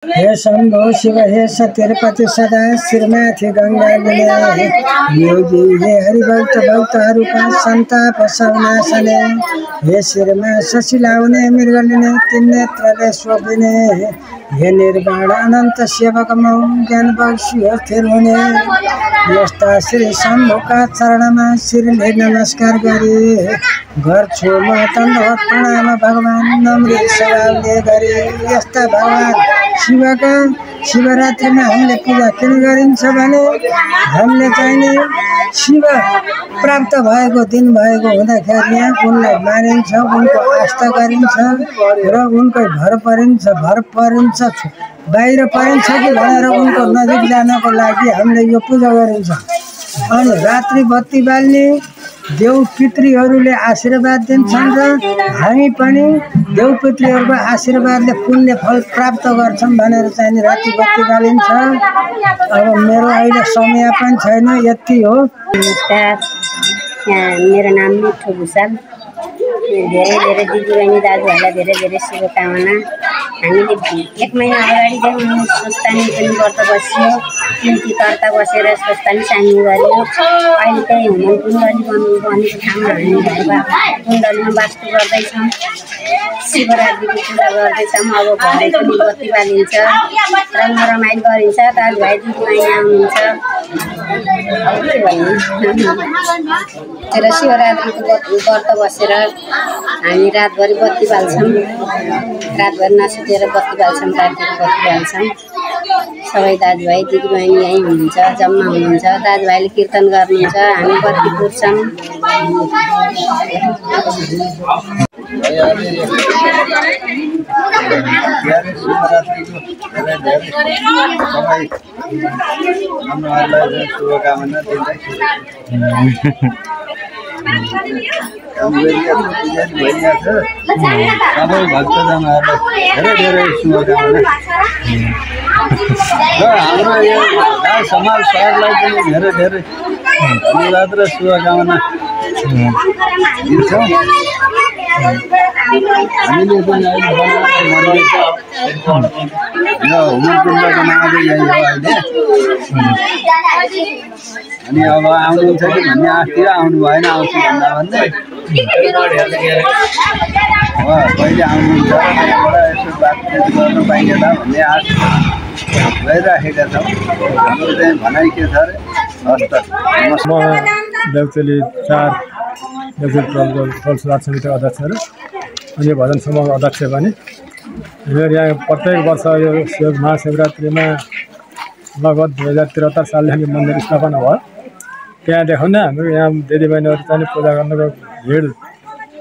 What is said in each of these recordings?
हे शंभो शिव हे तिरुपति सदा श्रीमाथि गंगा विनय योगी हे हरिभक्त भक्तहरूका संताप सौनाशने हे शिरमा शशिलाउने मृगलिने तीन नेत्रले शोभिने हे निर्वाण अनंत सेवक मौ ज्ञान बक्सियो स्थिर हुने यस्ता श्री शंभुका चरणमा शिरले नमस्कार गरे गर्छु म दण्डवत प्रणाम भगवान नम्र स्वभावले गरे यस्ता भगवान शिवका शिवरात्रिमा हामीले पूजा किन गरिन्छ भने हामीले चाहिने शिव प्राप्त भएको दिन भएको हुँदाखेरि यहाँ उनलाई मानिन्छ उनको आस्था गरिन्छ र उनको भर परिन्छ बाहिर परिन्छ कि भनेर उनको नजिक जानको लागि हामीले यो पूजा गरिन्छ। अनि रात्रि बत्ती बाल्ने देव पितृहरूले आशीर्वाद दिन्छन् र हामी पनि देव पितृहरूको आशीर्वादले पुण्य फल प्राप्त गर्छौँ भनेर चाहिँ राति बत्ती बालिन्छ। अब मेरो अहिले समय पनि छैन, यति हो। मेरो नाम मिठो भुषाल। धेरै धेरै दिदीबहिनी दाजुहरूलाई धेरै धेरै शुभकामना। हामीले 1 महिना अगाडिदेखि स्वस्थानी पनि व्रत बस्यो, तिथि कर्ता बसेर स्वस्थानी सानी गऱ्यो। अहिले त्यही हुनु कुण्डली भनेको ठाउँमा हामी कुण्डलीमा वास्तु गर्दैछौँ, शिवरात्रिको पूजा गर्दैछौँ। अब घरै पनि बत्ती बालिन्छ, रमाइलो गरिन्छ, दाजुभाइ दिदीबहिनी आउनुहुन्छ। अब के भन्नु, र शिवरात्रिको व्रत बसेर हामी रातभरि बत्ती बाल्छौँ, रातभरि नसुतेर बत्ती बाल्छौँ, रातिको बत्ती बाल्छौँ। सबै दाजुभाइ दिदीबहिनी यहीँ हुनुहुन्छ, जम्मा हुनुहुन्छ। दाजुभाइले कीर्तन गर्नुहुन्छ, हामी बत्ती पुर्छौँ। सबै भक्तजनहरूलाई धेरै धेरै शुभकामना र हाम्रो यो समाज सहरलाई पनि धेरै धेरै धन्यवाद र शुभकामना दिन्छौँ। हामीले पनि अहिले बनाएको यो हुमकुण्डको नाम यही हो अहिले। अनि अब आउनुहुन्छ कि भन्ने आँखतिर आउनु भएन, आउँछु भन्दा कहिले आउनुहुन्छ यहाँबाट यसो बातचित गर्नु पाइएला भन्ने आश गरिराखेका छौँ। हाम्रो चाहिँ भनाइ के छ अरे? हस्त म देउचेली 4 देउचेली टोल सुधार समितिको अध्यक्ष र अनि भजन समूहको अध्यक्ष पनि। मेरो यहाँ प्रत्येक वर्ष यो महाशिवरात्रिमा लगभग 2073 सालदेखि मन्दिर स्थापना भयो। त्यहाँदेखि नै हाम्रो यहाँ दिदीबहिनीहरू चाहिँ पूजा गर्नुको भिड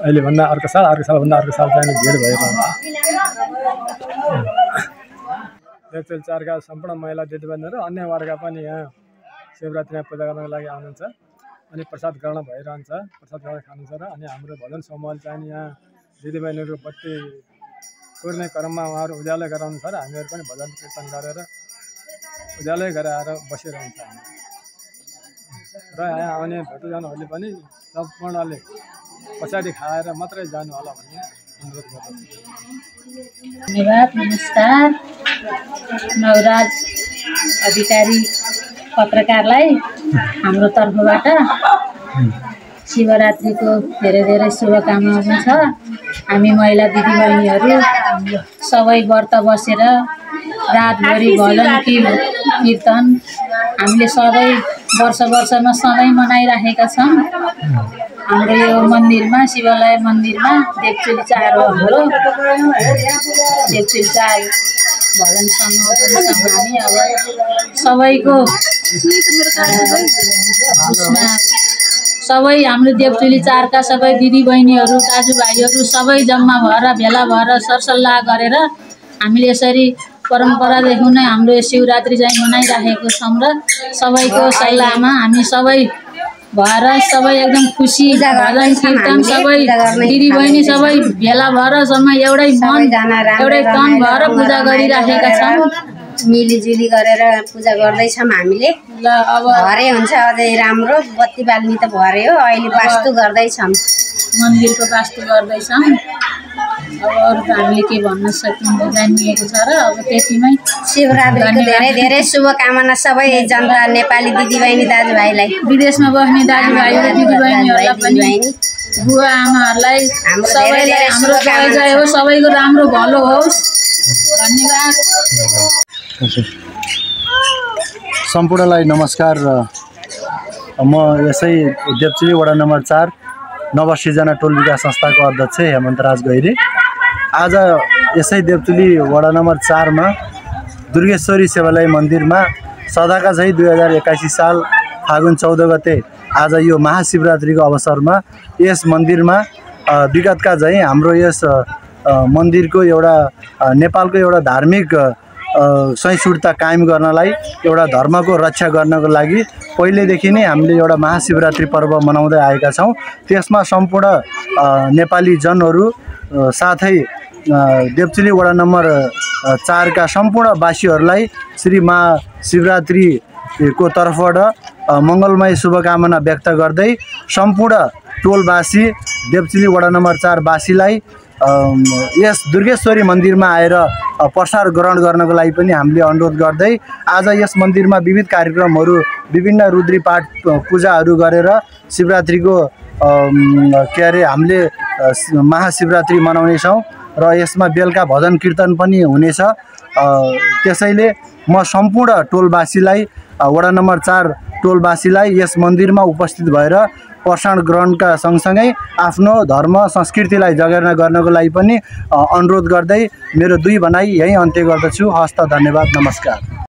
अहिले भन्दा अर्को सालभन्दा अर्को साल चाहिँ भिड भइरहेको हुन्छ। देउचेली 4 का सम्पूर्ण महिला दिदीबहिनीहरू अन्य वर्ग पनि यहाँ शिवरात्रिमा पूजा गर्नको लागि आउनुहुन्छ। अनि प्रसाद ग्रहण भइरहन्छ, प्रसाद ग्रहण खानुहुन्छ र अनि हाम्रो भजन समूहले चाहिँ यहाँ दिदीबहिनीहरू बत्ती कुर्ने क्रममा उहाँहरू उज्यालो गराउनुहुन्छ र हामीहरू पनि भजन कीर्तन गरेर उज्यालै गराएर बसिरहन्छ। र यहाँ आउने भक्तजनहरूले पनि सम्पूर्णले पछाडि खाएर मात्रै जानु होला भन्ने अनुरोध गर्दछु। धन्यवाद। नमस्कार। नवराज अधिकारी पत्रकारलाई हाम्रो तर्फबाट शिवरात्रिको धेरै धेरै शुभकामना छ। हामी महिला दिदीबहिनीहरू सबै व्रत बसेर रातभरि भजन कीर्तन हामीले सधैँ वर्षमा सधैँ मनाइराखेका छौँ। हाम्रो यो मन्दिरमा, शिवालय मन्दिरमा देउचेली 4 हो हाम्रो। देउचेली 4 भजन समूह पनि छौँ हामी। अब सबैको सबै हाम्रो देउचेली 4 का सबै दिदीबहिनीहरू दाजुभाइहरू सबै जम्मा भएर भेला भएर सरसल्लाह गरेर हामीले यसरी परम्परादेखि नै हाम्रो शिवरात्रि चाहिँ मनाइराखेको छौँ र सबैको सल्लाहमा हामी सबै भएर सबै एकदम खुसी भजन कीर्तन सबै दिदीबहिनी सबै भेला भएर जम्मा एउटै मन एउटै तन भएर पूजा गरिराखेका छौँ। मिलिजुली गरेर पूजा गर्दैछौँ हामीले। ल अब भरे हुन्छ अझै राम्रो। बत्ती बाल्ने त भरे हो, अहिले वास्तु गर्दैछौँ, मन्दिरको वास्तु गर्दैछौँ। अब अरू त हामीले के भन्न सकिन्छ जानिएको छ र अब त्यतिमै शिवरात्रिको धेरै धेरै शुभकामना सबै जनता नेपाली दिदीबहिनी दाजुभाइलाई, विदेशमा बस्ने दाजुभाइ र दिदीबहिनीहरूलाई पनि बुवा आमाहरूलाई सबैलाई हाम्रो जय हो, सबैको राम्रो भलो होस्। धन्यवाद। सम्पूर्णलाई नमस्कार। म यसै देवचुली वडा नम्बर 4 नवसृजना टोल विकास संस्थाको अध्यक्ष हेमन्तराज गैरे। आज यसै देवचुली वडा नम्बर 4 मा दुर्गेश्वरी सेवालय मन्दिरमा सदाका झै 2081 साल फागुन 14 गते आज यो महाशिवरात्रिको अवसरमा यस मन्दिरमा विगतका झै हाम्रो यस मन्दिरको एउटा नेपालको एउटा धार्मिक सहिष्णुता कायम गर्नलाई, एउटा धर्मको रक्षा गर्नको लागि पहिलेदेखि नै हामीले एउटा महाशिवरात्रि पर्व मनाउँदै आएका छौँ। त्यसमा सम्पूर्ण नेपाली जनहरू साथै देवचुली वडा नम्बर 4 का सम्पूर्ण वासीहरूलाई श्री महाशिवरात्रिको तर्फबाट मङ्गलमय शुभकामना व्यक्त गर्दै सम्पूर्ण टोलवासी देवचुली वडा नम्बर 4 वासीलाई यस दुर्गेश्वरी मन्दिरमा आएर प्रसाद ग्रहण गर्नको लागि पनि हामीले अनुरोध गर्दै आज यस मन्दिरमा विविध कार्यक्रमहरू, विभिन्न रुद्री पाठ पूजाहरू गरेर शिवरात्रिको हामीले महाशिवरात्रि मनाउनेछौँ र यसमा बेलुका भजन कीर्तन पनि हुनेछ। त्यसैले म सम्पूर्ण टोलवासीलाई, वडा नम्बर 4 टोलवासीलाई यस मन्दिरमा उपस्थित भएर प्रसाद ग्रहणका सँगसँगै आफ्नो धर्म संस्कृतिलाई जगेर्ना गर्नको लागि पनि अनुरोध गर्दै मेरो 2 भनाइ यही अन्त्य गर्दछु। हस्त, धन्यवाद, नमस्कार।